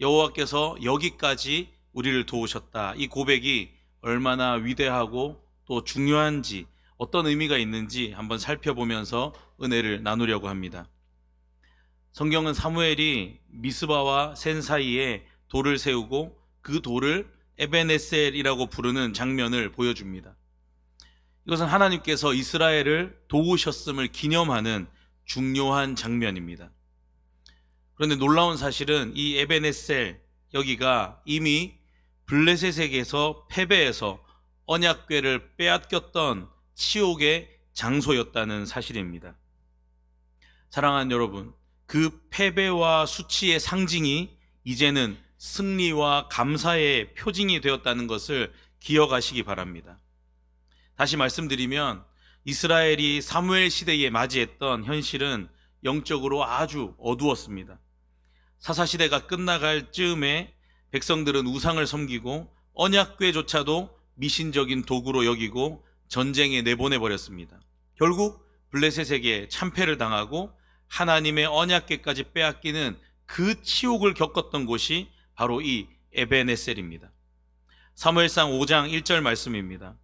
여호와께서 여기까지 우리를 도우셨다. 이 고백이 얼마나 위대하고 또 중요한지, 어떤 의미가 있는지 한번 살펴보면서 은혜를 나누려고 합니다. 성경은 사무엘이 미스바와 센 사이에 돌을 세우고 그 돌을 에벤에셀이라고 부르는 장면을 보여줍니다. 이것은 하나님께서 이스라엘을 도우셨음을 기념하는 중요한 장면입니다. 그런데 놀라운 사실은 이 에벤에셀, 여기가 이미 블레셋에게서 패배해서 언약궤를 빼앗겼던 치욕의 장소였다는 사실입니다. 사랑하는 여러분, 그 패배와 수치의 상징이 이제는 승리와 감사의 표징이 되었다는 것을 기억하시기 바랍니다. 다시 말씀드리면 이스라엘이 사무엘 시대에 맞이했던 현실은 영적으로 아주 어두웠습니다. 사사시대가 끝나갈 즈음에 백성들은 우상을 섬기고 언약궤조차도 미신적인 도구로 여기고 전쟁에 내보내버렸습니다. 결국 블레셋에게 참패를 당하고 하나님의 언약궤까지 빼앗기는 그 치욕을 겪었던 곳이 바로 이 에벤에셀입니다. 사무엘상 5장 1절 말씀입니다.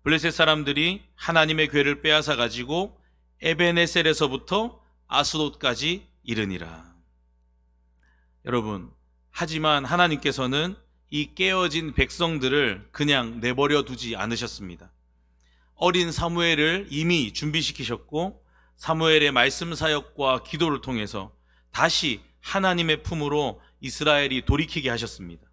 블레셋 사람들이 하나님의 궤를 빼앗아 가지고 에벤에셀에서부터 아스돗까지 이르니라. 여러분, 하지만 하나님께서는 이 깨어진 백성들을 그냥 내버려 두지 않으셨습니다. 어린 사무엘을 이미 준비시키셨고 사무엘의 말씀 사역과 기도를 통해서 다시 하나님의 품으로 이스라엘이 돌이키게 하셨습니다.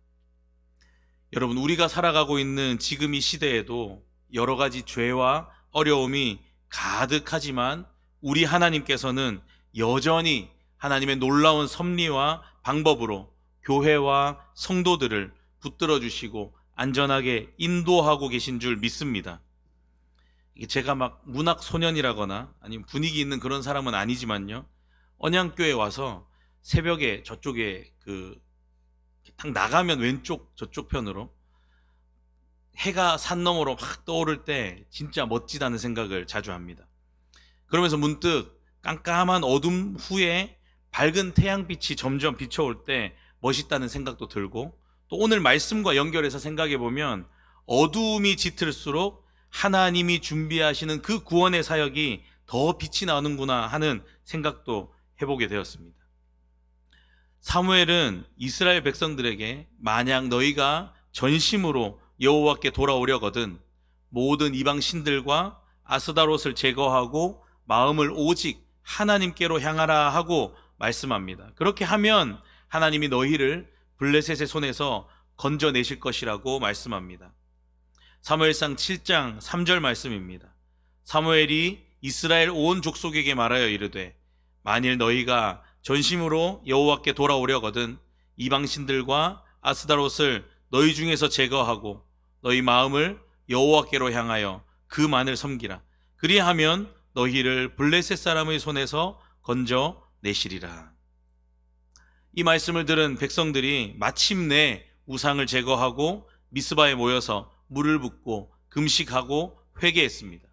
여러분, 우리가 살아가고 있는 지금 이 시대에도 여러 가지 죄와 어려움이 가득하지만 우리 하나님께서는 여전히 하나님의 놀라운 섭리와 방법으로 교회와 성도들을 붙들어 주시고 안전하게 인도하고 계신 줄 믿습니다. 제가 막 문학 소년이라거나 아니면 분위기 있는 그런 사람은 아니지만요, 언양교회 와서 새벽에 저쪽에 딱 나가면 왼쪽 저쪽 편으로 해가 산 너머로 막 떠오를 때 진짜 멋지다는 생각을 자주 합니다. 그러면서 문득 깜깜한 어둠 후에 밝은 태양빛이 점점 비춰올 때 멋있다는 생각도 들고, 또 오늘 말씀과 연결해서 생각해 보면 어두움이 짙을수록 하나님이 준비하시는 그 구원의 사역이 더 빛이 나는구나 하는 생각도 해보게 되었습니다. 사무엘은 이스라엘 백성들에게 만약 너희가 전심으로 여호와께 돌아오려거든 모든 이방 신들과 아스다롯을 제거하고 마음을 오직 하나님께로 향하라 하고 말씀합니다. 그렇게 하면 하나님이 너희를 블레셋의 손에서 건져내실 것이라고 말씀합니다. 사무엘상 7장 3절 말씀입니다. 사무엘이 이스라엘 온 족속에게 말하여 이르되 만일 너희가 전심으로 여호와께 돌아오려거든 이방 신들과 아스다롯을 너희 중에서 제거하고 너희 마음을 여호와께로 향하여 그만을 섬기라. 그리하면 너희를 블레셋 사람의 손에서 건져내시리라. 이 말씀을 들은 백성들이 마침내 우상을 제거하고 미스바에 모여서 물을 붓고 금식하고 회개했습니다.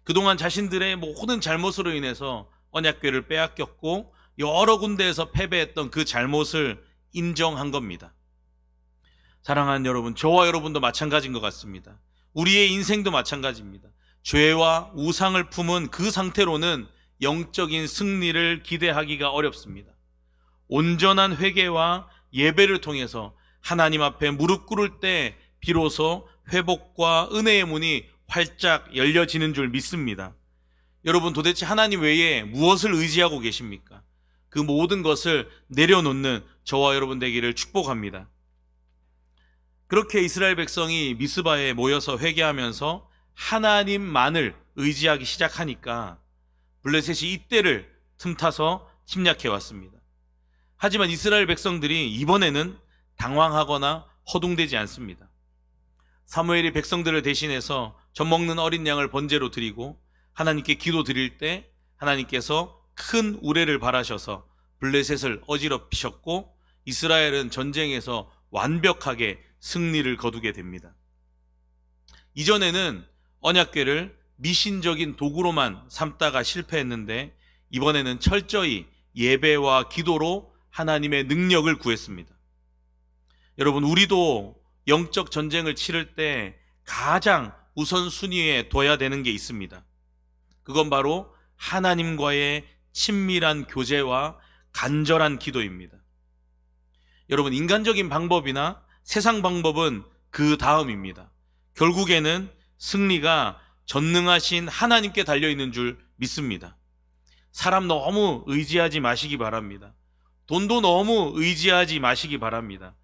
그동안 자신들의 모든 잘못으로 인해서 언약궤를 빼앗겼고 여러 군데에서 패배했던 그 잘못을 인정한 겁니다. 사랑하는 여러분, 저와 여러분도 마찬가지인 것 같습니다. 우리의 인생도 마찬가지입니다. 죄와 우상을 품은 그 상태로는 영적인 승리를 기대하기가 어렵습니다. 온전한 회개와 예배를 통해서 하나님 앞에 무릎 꿇을 때 비로소 회복과 은혜의 문이 활짝 열려지는 줄 믿습니다. 여러분, 도대체 하나님 외에 무엇을 의지하고 계십니까? 그 모든 것을 내려놓는 저와 여러분 되기를 축복합니다. 그렇게 이스라엘 백성이 미스바에 모여서 회개하면서 하나님만을 의지하기 시작하니까 블레셋이 이때를 틈타서 침략해 왔습니다. 하지만 이스라엘 백성들이 이번에는 당황하거나 허둥대지 않습니다. 사무엘이 백성들을 대신해서 젖먹는 어린 양을 번제로 드리고 하나님께 기도 드릴 때 하나님께서 큰 우레를 발하셔서 블레셋을 어지럽히셨고 이스라엘은 전쟁에서 완벽하게 승리를 거두게 됩니다. 이전에는 언약궤를 미신적인 도구로만 삼다가 실패했는데 이번에는 철저히 예배와 기도로 하나님의 능력을 구했습니다. 여러분, 우리도 영적 전쟁을 치를 때 가장 우선순위에 둬야 되는 게 있습니다. 그건 바로 하나님과의 친밀한 교제와 간절한 기도입니다. 여러분, 인간적인 방법이나 세상 방법은 그 다음입니다. 결국에는 승리가 전능하신 하나님께 달려있는 줄 믿습니다. 사람 너무 의지하지 마시기 바랍니다. 돈도 너무 의지하지 마시기 바랍니다.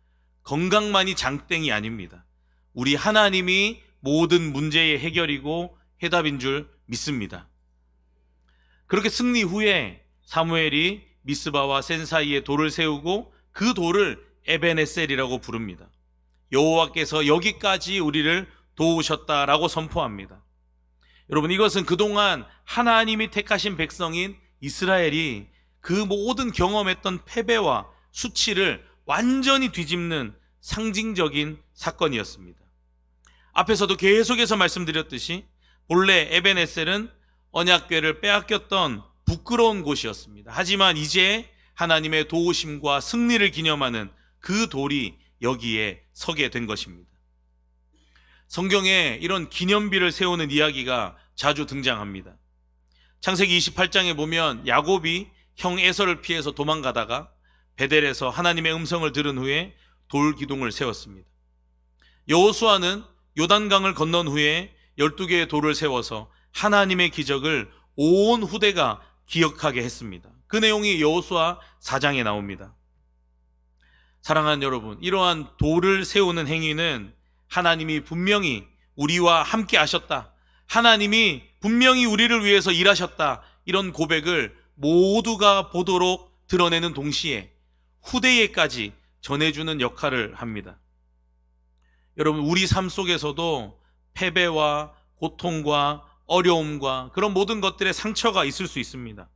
건강만이 장땡이 아닙니다. 우리 하나님이 모든 문제의 해결이고 해답인 줄 믿습니다. 그렇게 승리 후에 사무엘이 미스바와 센 사이에 돌을 세우고 그 돌을 에벤에셀이라고 부릅니다. 여호와께서 여기까지 우리를 도우셨다라고 선포합니다. 여러분, 이것은 그동안 하나님이 택하신 백성인 이스라엘이 그 모든 경험했던 패배와 수치를 완전히 뒤집는 상징적인 사건이었습니다. 앞에서도 계속해서 말씀드렸듯이 본래 에벤에셀은 언약궤를 빼앗겼던 부끄러운 곳이었습니다. 하지만 이제 하나님의 도우심과 승리를 기념하는 그 돌이 여기에 서게 된 것입니다. 성경에 이런 기념비를 세우는 이야기가 자주 등장합니다. 창세기 28장에 보면 야곱이 형 에서를 피해서 도망가다가 베델에서 하나님의 음성을 들은 후에 돌 기둥을 세웠습니다. 여호수아는 요단강을 건넌 후에 12개의 돌을 세워서 하나님의 기적을 온 후대가 기억하게 했습니다. 그 내용이 여호수아 4장에 나옵니다. 사랑하는 여러분, 이러한 돌을 세우는 행위는 하나님이 분명히 우리와 함께 하셨다, 하나님이 분명히 우리를 위해서 일하셨다, 이런 고백을 모두가 보도록 드러내는 동시에 후대에까지 전해주는 역할을 합니다. 여러분, 우리 삶 속에서도 패배와 고통과 어려움과 그런 모든 것들의 상처가 있을 수 있습니다.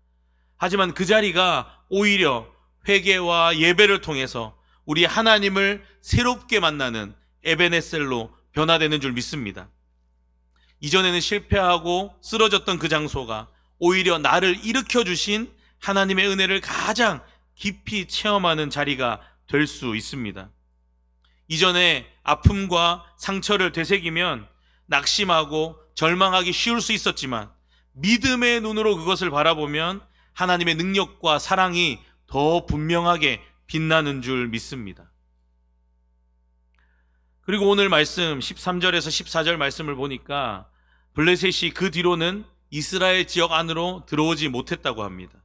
하지만 그 자리가 오히려 회개와 예배를 통해서 우리 하나님을 새롭게 만나는 에베네셀로 변화되는 줄 믿습니다. 이전에는 실패하고 쓰러졌던 그 장소가 오히려 나를 일으켜 주신 하나님의 은혜를 가장 깊이 체험하는 자리가 될 수 있습니다. 이전에 아픔과 상처를 되새기면 낙심하고 절망하기 쉬울 수 있었지만 믿음의 눈으로 그것을 바라보면 하나님의 능력과 사랑이 더 분명하게 빛나는 줄 믿습니다. 그리고 오늘 말씀 13절에서 14절 말씀을 보니까 블레셋이 그 뒤로는 이스라엘 지역 안으로 들어오지 못했다고 합니다.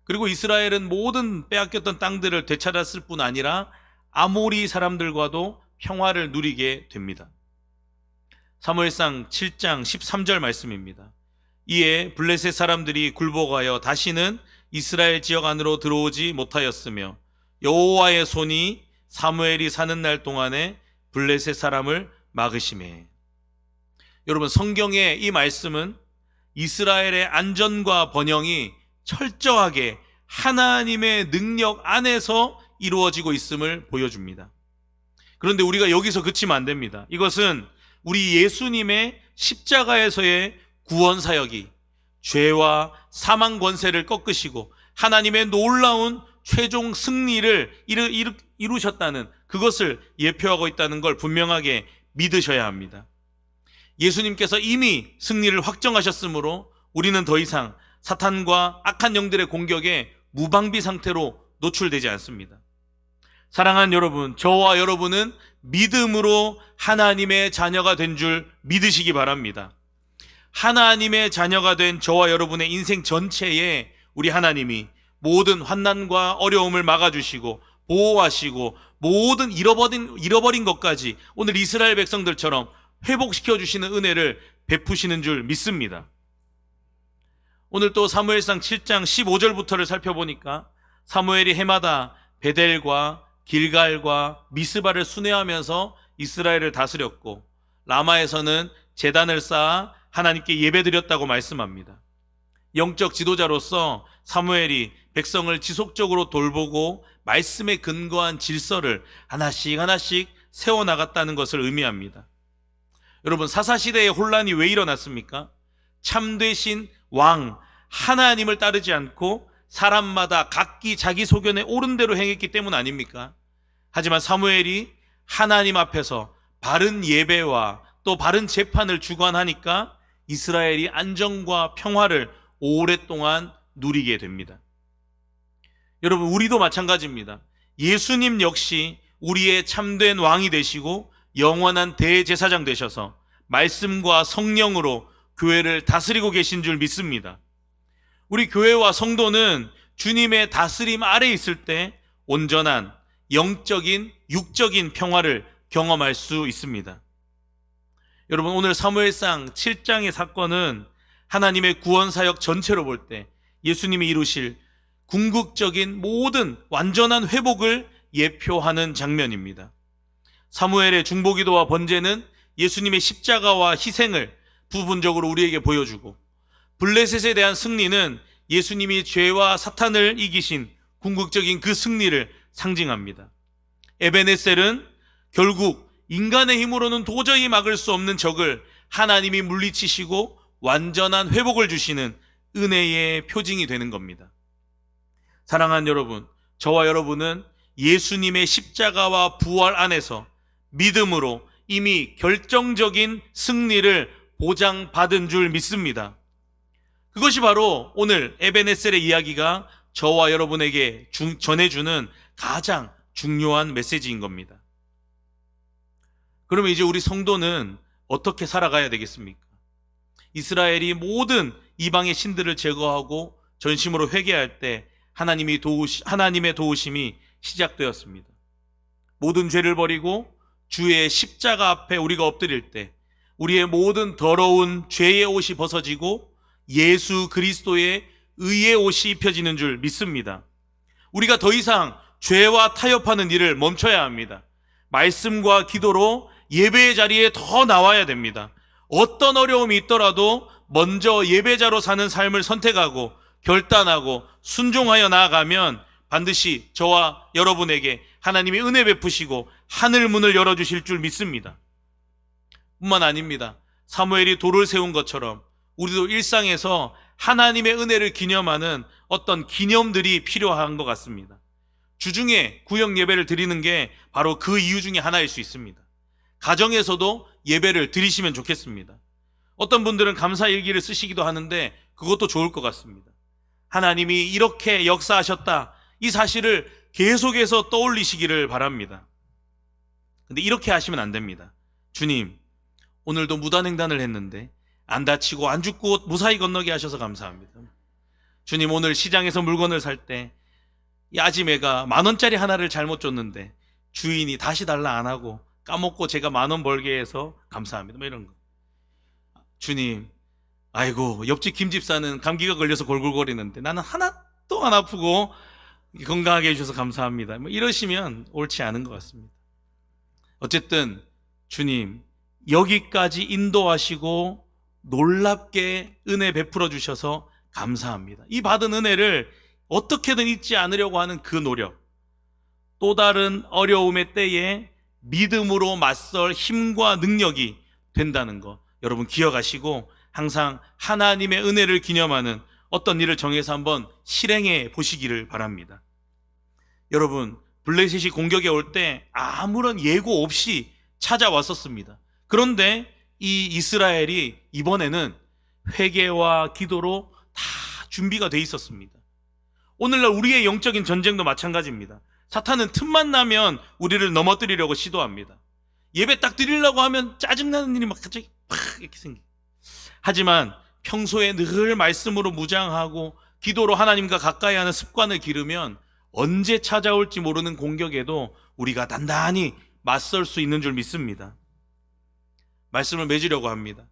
그리고 이스라엘은 모든 빼앗겼던 땅들을 되찾았을 뿐 아니라 아모리 사람들과도 평화를 누리게 됩니다. 사무엘상 7장 13절 말씀입니다. 이에 블레셋 사람들이 굴복하여 다시는 이스라엘 지역 안으로 들어오지 못하였으며 여호와의 손이 사무엘이 사는 날 동안에 블레셋 사람을 막으시매. 여러분, 성경의 이 말씀은 이스라엘의 안전과 번영이 철저하게 하나님의 능력 안에서 이루어지고 있음을 보여줍니다. 그런데 우리가 여기서 그치면 안 됩니다. 이것은 우리 예수님의 십자가에서의 구원 사역이 죄와 사망 권세를 꺾으시고 하나님의 놀라운 최종 승리를 이루셨다는 그것을 예표하고 있다는 걸 분명하게 믿으셔야 합니다. 예수님께서 이미 승리를 확정하셨으므로 우리는 더 이상 사탄과 악한 영들의 공격에 무방비 상태로 노출되지 않습니다. 사랑하는 여러분, 저와 여러분은 믿음으로 하나님의 자녀가 된 줄 믿으시기 바랍니다. 하나님의 자녀가 된 저와 여러분의 인생 전체에 우리 하나님이 모든 환난과 어려움을 막아주시고 보호하시고 모든 잃어버린 것까지 오늘 이스라엘 백성들처럼 회복시켜 주시는 은혜를 베푸시는 줄 믿습니다. 오늘 또 사무엘상 7장 15절부터를 살펴보니까 사무엘이 해마다 베델과 길갈과 미스바를 순회하면서 이스라엘을 다스렸고 라마에서는 제단을 쌓아 하나님께 예배드렸다고 말씀합니다. 영적 지도자로서 사무엘이 백성을 지속적으로 돌보고 말씀에 근거한 질서를 하나씩 하나씩 세워나갔다는 것을 의미합니다. 여러분, 사사시대의 혼란이 왜 일어났습니까? 참되신 왕 하나님을 따르지 않고 사람마다 각기 자기 소견에 옳은 대로 행했기 때문 아닙니까? 하지만 사무엘이 하나님 앞에서 바른 예배와 또 바른 재판을 주관하니까 이스라엘이 안정과 평화를 오랫동안 누리게 됩니다. 여러분, 우리도 마찬가지입니다. 예수님 역시 우리의 참된 왕이 되시고 영원한 대제사장 되셔서 말씀과 성령으로 교회를 다스리고 계신 줄 믿습니다. 우리 교회와 성도는 주님의 다스림 아래 있을 때 온전한 영적인, 육적인 평화를 경험할 수 있습니다. 여러분, 오늘 사무엘상 7장의 사건은 하나님의 구원사역 전체로 볼 때 예수님이 이루실 궁극적인 모든 완전한 회복을 예표하는 장면입니다. 사무엘의 중보기도와 번제는 예수님의 십자가와 희생을 부분적으로 우리에게 보여주고, 블레셋에 대한 승리는 예수님이 죄와 사탄을 이기신 궁극적인 그 승리를 상징합니다. 에베네셀은 결국 인간의 힘으로는 도저히 막을 수 없는 적을 하나님이 물리치시고 완전한 회복을 주시는 은혜의 표징이 되는 겁니다. 사랑하는 여러분, 저와 여러분은 예수님의 십자가와 부활 안에서 믿음으로 이미 결정적인 승리를 보장받은 줄 믿습니다. 그것이 바로 오늘 에베네셀의 이야기가 저와 여러분에게 전해주는 가장 중요한 메시지인 겁니다. 그러면 이제 우리 성도는 어떻게 살아가야 되겠습니까? 이스라엘이 모든 이방의 신들을 제거하고 전심으로 회개할 때 하나님의 도우심이 시작되었습니다. 모든 죄를 버리고 주의 십자가 앞에 우리가 엎드릴 때 우리의 모든 더러운 죄의 옷이 벗어지고 예수 그리스도의 의의 옷이 입혀지는 줄 믿습니다. 우리가 더 이상 죄와 타협하는 일을 멈춰야 합니다. 말씀과 기도로 예배의 자리에 더 나와야 됩니다. 어떤 어려움이 있더라도 먼저 예배자로 사는 삶을 선택하고 결단하고 순종하여 나아가면 반드시 저와 여러분에게 하나님이 은혜 베푸시고 하늘 문을 열어주실 줄 믿습니다. 뿐만 아닙니다. 사무엘이 돌을 세운 것처럼 우리도 일상에서 하나님의 은혜를 기념하는 어떤 기념들이 필요한 것 같습니다. 주중에 구역 예배를 드리는 게 바로 그 이유 중에 하나일 수 있습니다. 가정에서도 예배를 드리시면 좋겠습니다. 어떤 분들은 감사일기를 쓰시기도 하는데 그것도 좋을 것 같습니다. 하나님이 이렇게 역사하셨다, 이 사실을 계속해서 떠올리시기를 바랍니다. 근데 이렇게 하시면 안 됩니다. 주님, 오늘도 무단횡단을 했는데 안 다치고 안 죽고 무사히 건너게 하셔서 감사합니다. 주님, 오늘 시장에서 물건을 살 때 이 아지매가 10,000원짜리 하나를 잘못 줬는데 주인이 다시 달라 안 하고 까먹고 제가 10,000원 벌게 해서 감사합니다. 뭐 이런 거. 주님, 아이고 옆집 김집사는 감기가 걸려서 골골거리는데 나는 하나도 안 아프고 건강하게 해주셔서 감사합니다. 뭐 이러시면 옳지 않은 것 같습니다. 어쨌든 주님, 여기까지 인도하시고 놀랍게 은혜 베풀어 주셔서 감사합니다. 이 받은 은혜를 어떻게든 잊지 않으려고 하는 그 노력, 또 다른 어려움의 때에 믿음으로 맞설 힘과 능력이 된다는 거 여러분 기억하시고 항상 하나님의 은혜를 기념하는 어떤 일을 정해서 한번 실행해 보시기를 바랍니다. 여러분, 블레셋이 공격에 올 때 아무런 예고 없이 찾아왔었습니다. 그런데 이 이스라엘이 이번에는 회개와 기도로 다 준비가 돼 있었습니다. 오늘날 우리의 영적인 전쟁도 마찬가지입니다. 사탄은 틈만 나면 우리를 넘어뜨리려고 시도합니다. 예배 딱 드리려고 하면 짜증나는 일이 막 갑자기 팍 이렇게 생겨요. 하지만 평소에 늘 말씀으로 무장하고 기도로 하나님과 가까이 하는 습관을 기르면 언제 찾아올지 모르는 공격에도 우리가 단단히 맞설 수 있는 줄 믿습니다. 말씀을 맺으려고 합니다.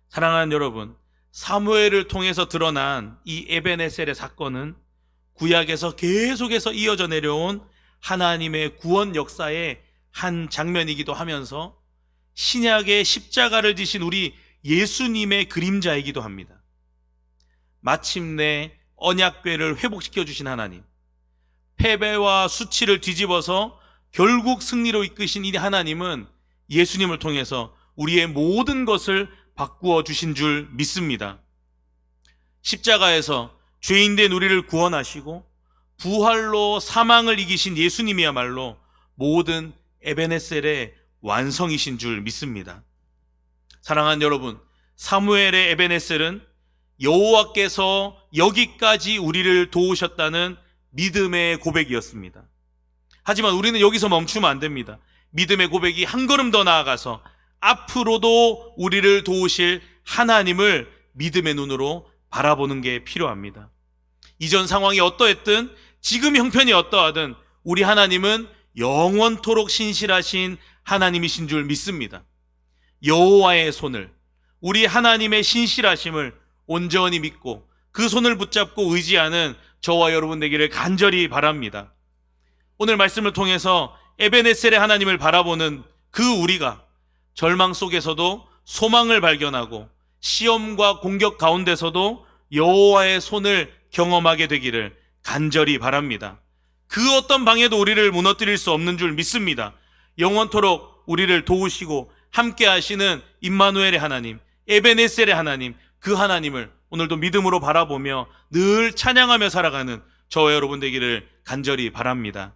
사랑하는 여러분, 사무엘을 통해서 드러난 이 에베네셀의 사건은 구약에서 계속해서 이어져 내려온 하나님의 구원 역사의 한 장면이기도 하면서 신약의 십자가를 지신 우리 예수님의 그림자이기도 합니다. 마침내 언약궤를 회복시켜 주신 하나님, 패배와 수치를 뒤집어서 결국 승리로 이끄신 이 하나님은 예수님을 통해서 우리의 모든 것을 바꾸어 주신 줄 믿습니다. 십자가에서 죄인된 우리를 구원하시고 부활로 사망을 이기신 예수님이야말로 모든 에베네셀의 완성이신 줄 믿습니다. 사랑하는 여러분, 사무엘의 에베네셀은 여호와께서 여기까지 우리를 도우셨다는 믿음의 고백이었습니다. 하지만 우리는 여기서 멈추면 안 됩니다. 믿음의 고백이 한 걸음 더 나아가서 앞으로도 우리를 도우실 하나님을 믿음의 눈으로 바라보는 게 필요합니다. 이전 상황이 어떠했든 지금 형편이 어떠하든 우리 하나님은 영원토록 신실하신 하나님이신 줄 믿습니다. 여호와의 손을, 우리 하나님의 신실하심을 온전히 믿고 그 손을 붙잡고 의지하는 저와 여러분 되기를 간절히 바랍니다. 오늘 말씀을 통해서 에베네셀의 하나님을 바라보는 그 우리가 절망 속에서도 소망을 발견하고 시험과 공격 가운데서도 여호와의 손을 경험하게 되기를 간절히 바랍니다. 그 어떤 방해도 우리를 무너뜨릴 수 없는 줄 믿습니다. 영원토록 우리를 도우시고 함께 하시는 임마누엘의 하나님, 에베네셀의 하나님, 그 하나님을 오늘도 믿음으로 바라보며 늘 찬양하며 살아가는 저와 여러분 되기를 간절히 바랍니다.